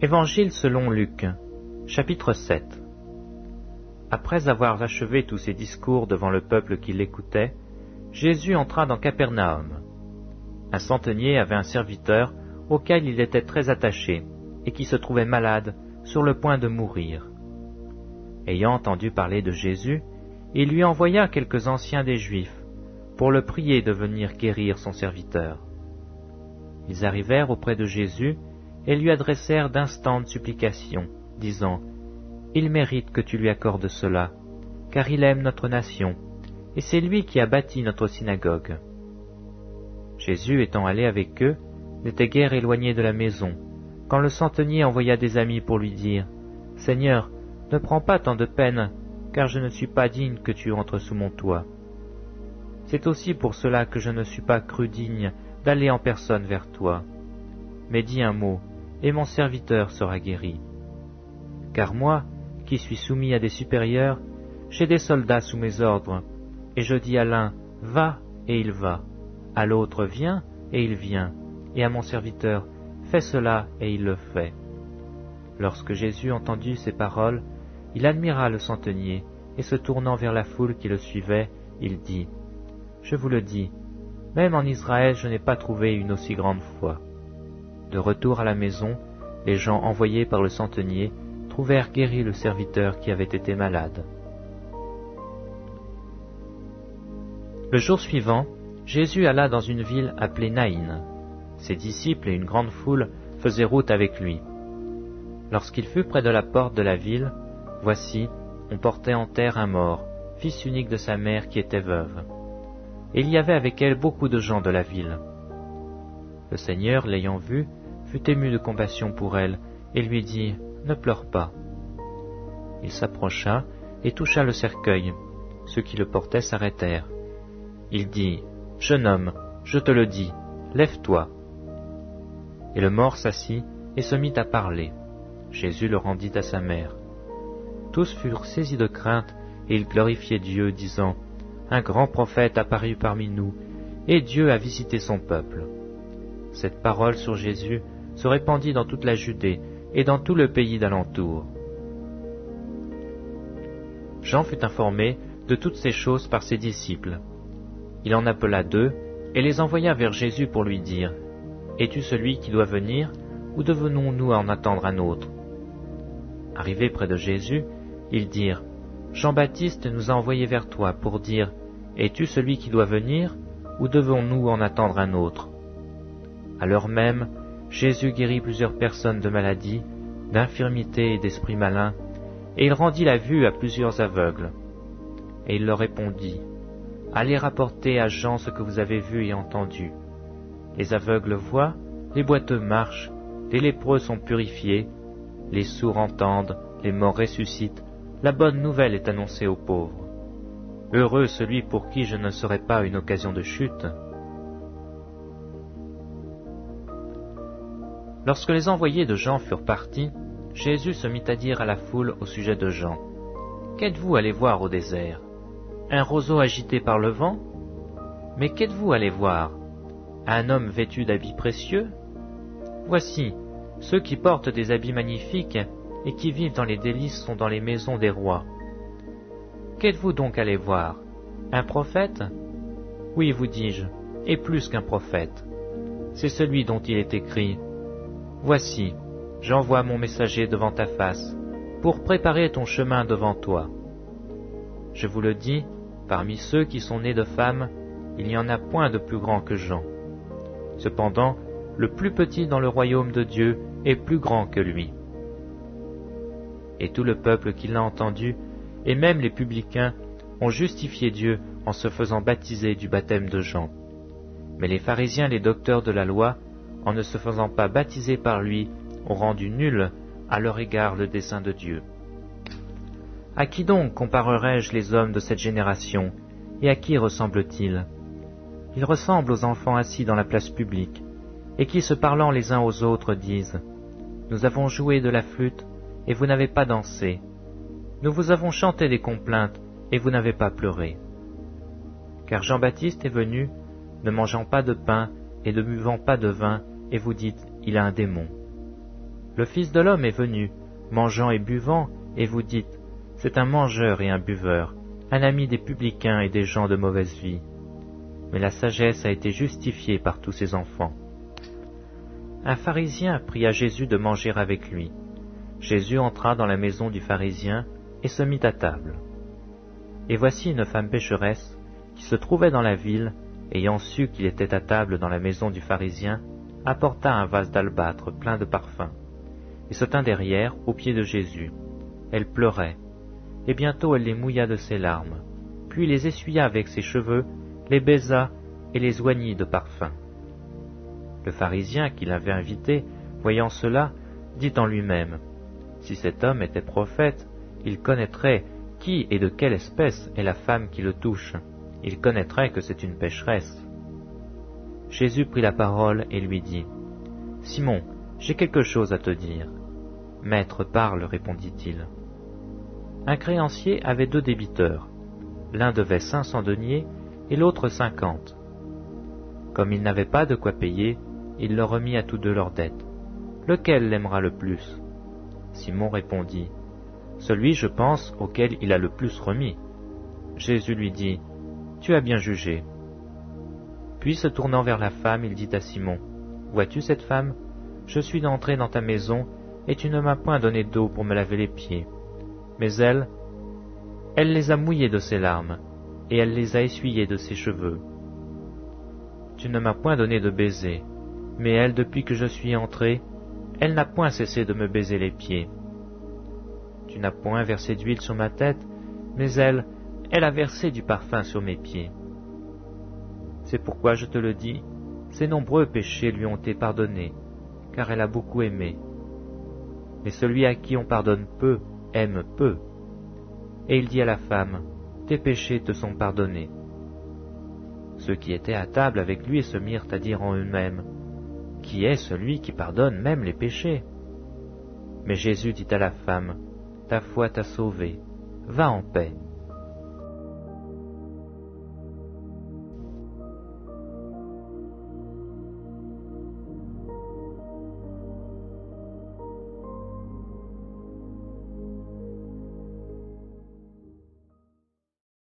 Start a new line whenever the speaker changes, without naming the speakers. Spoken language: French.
Évangile selon Luc, chapitre 7. Après avoir achevé tous ses discours devant le peuple qui l'écoutait, Jésus entra dans Capernaum. Un centenier avait un serviteur auquel il était très attaché et qui se trouvait malade, sur le point de mourir. Ayant entendu parler de Jésus, il lui envoya quelques anciens des Juifs pour le prier de venir guérir son serviteur. Ils arrivèrent auprès de Jésus et lui adressèrent d'instantes supplications, disant « Il mérite que tu lui accordes cela, car il aime notre nation, et c'est lui qui a bâti notre synagogue. » Jésus, étant allé avec eux, n'était guère éloigné de la maison, quand le centenier envoya des amis pour lui dire « Seigneur, ne prends pas tant de peine, car je ne suis pas digne que tu entres sous mon toit. C'est aussi pour cela que je ne suis pas cru digne d'aller en personne vers toi. Mais dis un mot, et mon serviteur sera guéri. Car moi, qui suis soumis à des supérieurs, j'ai des soldats sous mes ordres, et je dis à l'un, va, et il va, à l'autre, viens, et il vient, et à mon serviteur, fais cela, et il le fait. » Lorsque Jésus entendit ces paroles, il admira le centenier, et se tournant vers la foule qui le suivait, il dit, « Je vous le dis, même en Israël je n'ai pas trouvé une aussi grande foi. » De retour à la maison, les gens envoyés par le centenier trouvèrent guéri le serviteur qui avait été malade. Le jour suivant, Jésus alla dans une ville appelée Naïn. Ses disciples et une grande foule faisaient route avec lui. Lorsqu'il fut près de la porte de la ville, voici, on portait en terre un mort, fils unique de sa mère qui était veuve. Et il y avait avec elle beaucoup de gens de la ville. Le Seigneur, l'ayant vue, fut ému de compassion pour elle, et lui dit, « Ne pleure pas. » Il s'approcha et toucha le cercueil. Ceux qui le portaient s'arrêtèrent. Il dit, « Jeune homme, je te le dis, lève-toi. » Et le mort s'assit et se mit à parler. Jésus le rendit à sa mère. Tous furent saisis de crainte, et ils glorifiaient Dieu, disant, « Un grand prophète apparut parmi nous, et Dieu a visité son peuple. » Cette parole sur Jésus se répandit dans toute la Judée et dans tout le pays d'alentour. Jean fut informé de toutes ces choses par ses disciples. Il en appela 2 et les envoya vers Jésus pour lui dire, « Es-tu celui qui doit venir, ou devons-nous en attendre un autre ?» Arrivés près de Jésus, ils dirent, « Jean-Baptiste nous a envoyés vers toi pour dire, « Es-tu celui qui doit venir, ou devons-nous en attendre un autre ?» À l'heure même, Jésus guérit plusieurs personnes de maladies, d'infirmités et d'esprits malins, et il rendit la vue à plusieurs aveugles. Et il leur répondit, « Allez rapporter à Jean ce que vous avez vu et entendu. Les aveugles voient, les boiteux marchent, les lépreux sont purifiés, les sourds entendent, les morts ressuscitent, la bonne nouvelle est annoncée aux pauvres. Heureux celui pour qui je ne serai pas une occasion de chute. » Lorsque les envoyés de Jean furent partis, Jésus se mit à dire à la foule au sujet de Jean, « Qu'êtes-vous allé voir au désert? Un roseau agité par le vent? Mais qu'êtes-vous allé voir? Un homme vêtu d'habits précieux? Voici, ceux qui portent des habits magnifiques et qui vivent dans les délices sont dans les maisons des rois. Qu'êtes-vous donc allé voir? Un prophète? Oui, vous dis-je, et plus qu'un prophète. C'est celui dont il est écrit, « Voici, j'envoie mon messager devant ta face, pour préparer ton chemin devant toi. » Je vous le dis, parmi ceux qui sont nés de femmes, il n'y en a point de plus grand que Jean. Cependant, le plus petit dans le royaume de Dieu est plus grand que lui. Et tout le peuple qui l'a entendu, et même les publicains, ont justifié Dieu en se faisant baptiser du baptême de Jean. Mais les pharisiens, les docteurs de la loi, en ne se faisant pas baptiser par lui, ont rendu nul à leur égard le dessein de Dieu. À qui donc comparerai-je les hommes de cette génération, et à qui ressemblent-ils? Ils ressemblent aux enfants assis dans la place publique, et qui, se parlant les uns aux autres, disent « Nous avons joué de la flûte, et vous n'avez pas dansé. Nous vous avons chanté des complaintes, et vous n'avez pas pleuré. » Car Jean-Baptiste est venu, ne mangeant pas de pain et ne buvant pas de vin, et vous dites, il a un démon. Le Fils de l'homme est venu, mangeant et buvant, et vous dites, c'est un mangeur et un buveur, un ami des publicains et des gens de mauvaise vie. Mais la sagesse a été justifiée par tous ses enfants. Un pharisien pria Jésus de manger avec lui. Jésus entra dans la maison du pharisien et se mit à table. Et voici une femme pécheresse, qui se trouvait dans la ville, ayant su qu'il était à table dans la maison du pharisien, apporta un vase d'albâtre plein de parfums, et se tint derrière, aux pieds de Jésus. Elle pleurait, et bientôt elle les mouilla de ses larmes, puis les essuya avec ses cheveux, les baisa et les oignit de parfum. Le pharisien qui l'avait invité, voyant cela, dit en lui-même, « Si cet homme était prophète, il connaîtrait qui et de quelle espèce est la femme qui le touche. Il connaîtrait que c'est une pécheresse. » Jésus prit la parole et lui dit, « Simon, j'ai quelque chose à te dire. »« Maître, parle, répondit-il. » Un créancier avait 2 débiteurs. L'un devait 500 deniers et l'autre 50. Comme il n'avait pas de quoi payer, il leur remit à tous 2 leurs dettes. Lequel l'aimera le plus? Simon répondit, « Celui, je pense, auquel il a le plus remis. » Jésus lui dit, « Tu as bien jugé. » Puis se tournant vers la femme, il dit à Simon, « Vois-tu cette femme? Je suis entré dans ta maison, et tu ne m'as point donné d'eau pour me laver les pieds. Mais elle les a mouillés de ses larmes, et elle les a essuyés de ses cheveux. Tu ne m'as point donné de baiser, mais elle, depuis que je suis entré, elle n'a point cessé de me baiser les pieds. Tu n'as point versé d'huile sur ma tête, mais elle a versé du parfum sur mes pieds. C'est pourquoi je te le dis, ses nombreux péchés lui ont été pardonnés, car elle a beaucoup aimé. Mais celui à qui on pardonne peu, aime peu. Et il dit à la femme, tes péchés te sont pardonnés. Ceux qui étaient à table avec lui se mirent à dire en eux-mêmes, qui est celui qui pardonne même les péchés? Mais Jésus dit à la femme, ta foi t'a sauvée, va en paix.